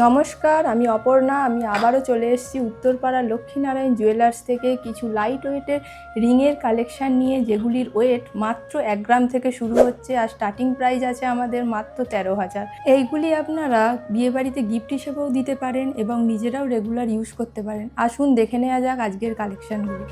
নমস্কার, আমি অপর্ণা। আমি আবারও চলে এসেছি উত্তরপাড়া লক্ষ্মীনারায়ণ জুয়েলার্স থেকে কিছু লাইট ওয়েটের রিংয়ের কালেকশান নিয়ে, যেগুলির ওয়েট মাত্র 1 গ্রাম থেকে শুরু হচ্ছে আর স্টার্টিং প্রাইস আছে আমাদের মাত্র 13,000। এইগুলি আপনারা বিয়েবাড়িতে গিফট হিসেবেও দিতে পারেন এবং নিজেরাও রেগুলার ইউজ করতে পারেন। আসুন দেখে নেওয়া যাক আজকের কালেকশানগুলি।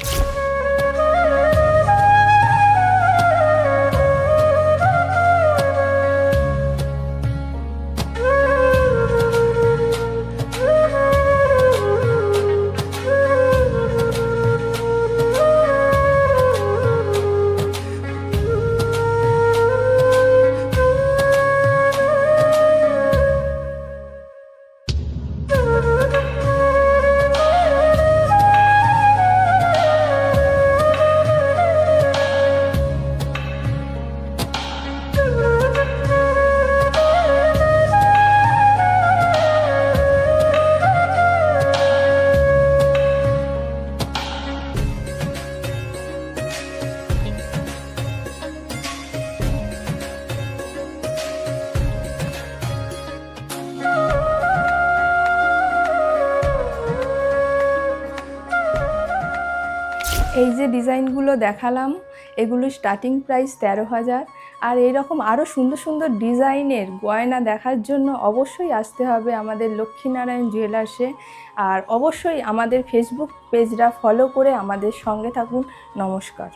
এই যে ডিজাইনগুলো দেখালাম, এগুলো স্টার্টিং প্রাইস 13,000। আর এইরকম আরও সুন্দর সুন্দর ডিজাইনের গয়না দেখার জন্য অবশ্যই আসতে হবে আমাদের লক্ষ্মীনারায়ণ জুয়েলার্সে। আর অবশ্যই আমাদের ফেসবুক পেজটা ফলো করে আমাদের সঙ্গে থাকুন। নমস্কার।